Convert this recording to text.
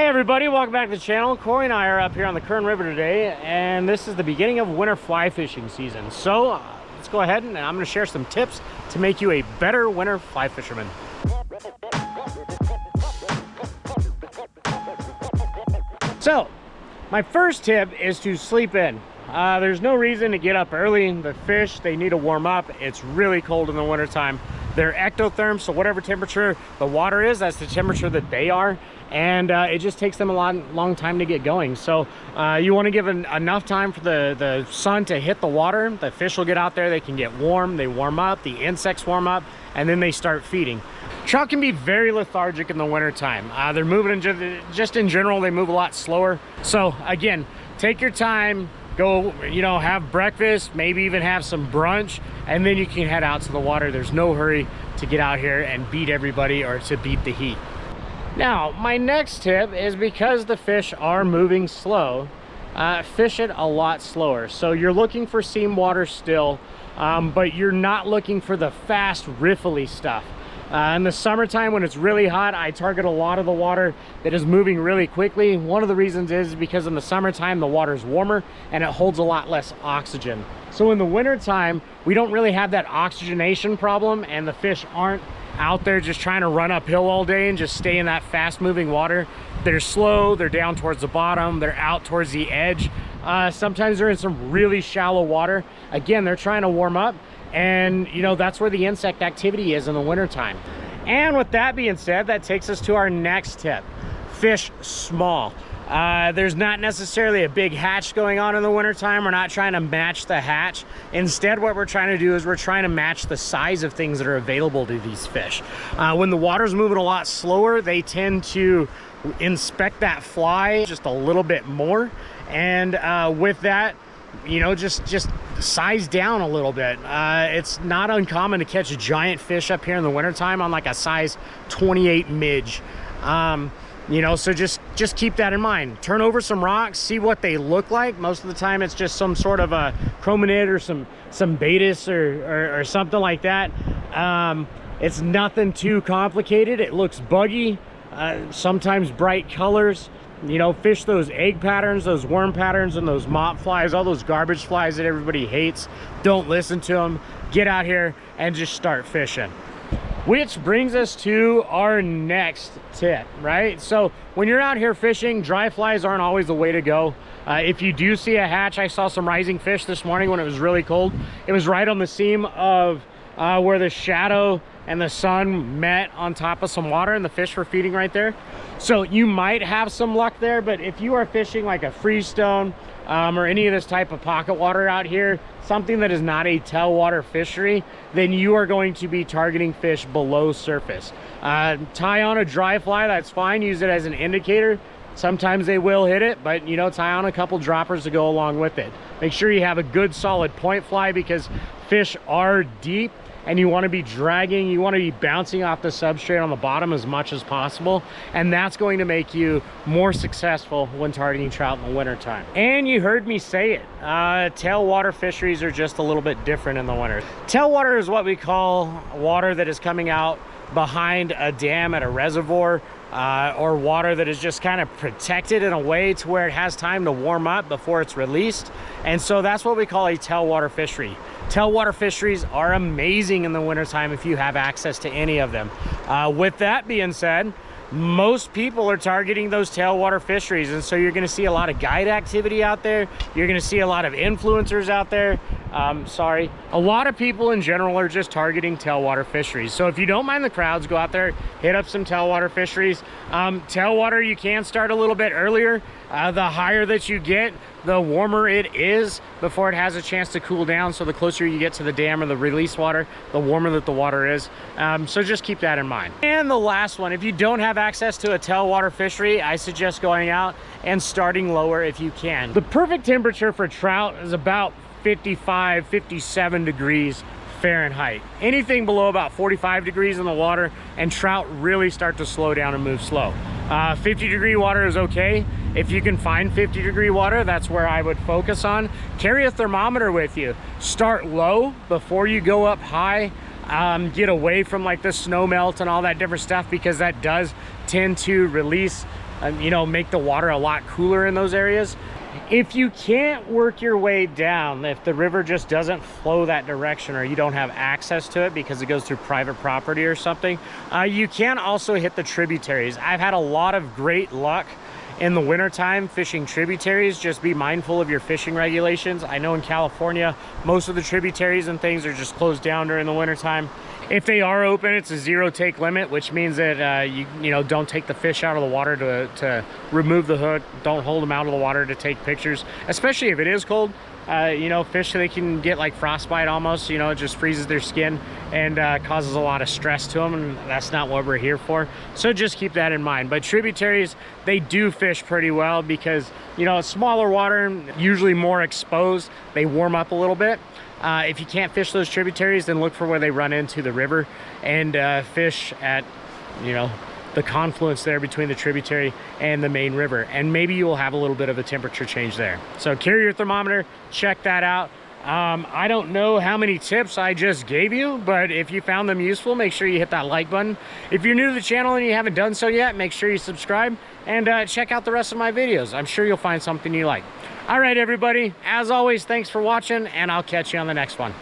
Hey everybody, welcome back to the channel. Corey and I are up here on the Kern River today, and this is the beginning of winter fly fishing season. So let's go ahead and I'm going to share some tips to make you a better winter fly fisherman. So my first tip is to sleep in. There's no reason to get up early. The fish, they need to warm up. It's really cold in the wintertime. They're ectotherm, so whatever temperature the water is, that's the temperature that they are. And it just takes them a long time to get going. So you want to give enough time for the sun to hit the water. The fish will get out there, they can get warm, they warm up, the insects warm up, and then they start feeding. Trout can be very lethargic in the wintertime. They're moving, just in general, they move a lot slower. So again, take your time, go, have breakfast, maybe even have some brunch, and then you can head out to the water. There's no hurry to get out here and beat everybody or to beat the heat. Now, my next tip is because the fish are moving slow, fish it a lot slower. So you're looking for seam water still, but you're not looking for the fast riffly stuff. In the summertime when it's really hot, I target a lot of the water that is moving really quickly. One of the reasons is because in the summertime the water is warmer and it holds a lot less oxygen. So in the wintertime, we don't really have that oxygenation problem, and the fish aren't out there just trying to run uphill all day and just stay in that fast moving water. They're slow, they're down towards the bottom, they're out towards the edge. Sometimes they're in some really shallow water. Again, they're trying to warm up, and that's where the insect activity is in the wintertime. And with that being said, that takes us to our next tip. Fish small. There's not necessarily a big hatch going on in the wintertime. We're not trying to match the hatch. Instead, what we're trying to do is we're trying to match the size of things that are available to these fish. When the water's moving a lot slower, they tend to inspect that fly just a little bit more. And with that, just size down a little bit. It's not uncommon to catch a giant fish up here in the wintertime on like a size 28 midge. So just keep that in mind. Turn over some rocks, see what they look like. Most of the time it's just some sort of a chrominid or some betas or something like that. It's nothing too complicated. It looks buggy, sometimes bright colors. Fish those egg patterns, those worm patterns, and those mop flies, all those garbage flies that everybody hates. Don't listen to them. Get out here and just start fishing. Which brings us to our next tip, right? So when you're out here fishing, dry flies aren't always the way to go. If you do see a hatch, I saw some rising fish this morning when it was really cold. It was right on the seam of where the shadow and the sun met on top of some water, and the fish were feeding right there. So you might have some luck there, but if you are fishing like a freestone or any of this type of pocket water out here, something that is not a tailwater fishery, then you are going to be targeting fish below surface. Tie on a dry fly, that's fine. Use it as an indicator. Sometimes they will hit it, but tie on a couple droppers to go along with it. Make sure you have a good solid point fly, because fish are deep and you want to be dragging, you want to be bouncing off the substrate on the bottom as much as possible, and that's going to make you more successful when targeting trout in the wintertime. And you heard me say it, tailwater fisheries are just a little bit different in the winter. Tailwater is what we call water that is coming out behind a dam at a reservoir, or water that is just kind of protected in a way to where it has time to warm up before it's released. And so that's what we call a tailwater fishery. Tailwater fisheries are amazing in the wintertime if you have access to any of them. With that being said, most people are targeting those tailwater fisheries, and so you're going to see a lot of guide activity out there. You're going to see a lot of influencers out there. A lot of people in general are just targeting tailwater fisheries. So if you don't mind the crowds, go out there, hit up some tailwater fisheries. Tailwater, you can start a little bit earlier. The higher that you get, the warmer it is before it has a chance to cool down. So the closer you get to the dam or the release water, the warmer that the water is. So just keep that in mind. And the last one, if you don't have access to a tailwater fishery, I suggest going out and starting lower if you can. The perfect temperature for trout is about 55, 57 degrees Fahrenheit. Anything below about 45 degrees in the water, and trout really start to slow down and move slow. 50-degree water is okay. If you can find 50-degree water, that's where I would focus on. Carry a thermometer with you. Start low before you go up high. Get away from like the snow melt and all that different stuff, because that does tend to release you know, make the water a lot cooler in those areas. If you can't work your way down, if the river just doesn't flow that direction, or you don't have access to it because it goes through private property or something, you can also hit the tributaries. I've had a lot of great luck in the wintertime fishing tributaries. Just be mindful of your fishing regulations. I know in California, most of the tributaries and things are just closed down during the wintertime. If they are open, it's a 0 take limit, which means that you know, don't take the fish out of the water to remove the hook. Don't hold them out of the water to take pictures, especially if it is cold. You know, fish, they can get like frostbite almost, you know, it just freezes their skin and causes a lot of stress to them, and that's not what we're here for. So just keep that in mind. But tributaries, they do fish pretty well because, you know, it's smaller water, usually more exposed. They warm up a little bit. If you can't fish those tributaries, then look for where they run into the river and fish at, you know, the confluence there between the tributary and the main river, and maybe you will have a little bit of a temperature change there. So carry your thermometer, check that out. I don't know how many tips I just gave you, but if you found them useful, make sure you hit that like button. If you're new to the channel and you haven't done so yet, make sure you subscribe and check out the rest of my videos. I'm sure you'll find something you like. All right, everybody, as always, thanks for watching, and I'll catch you on the next one.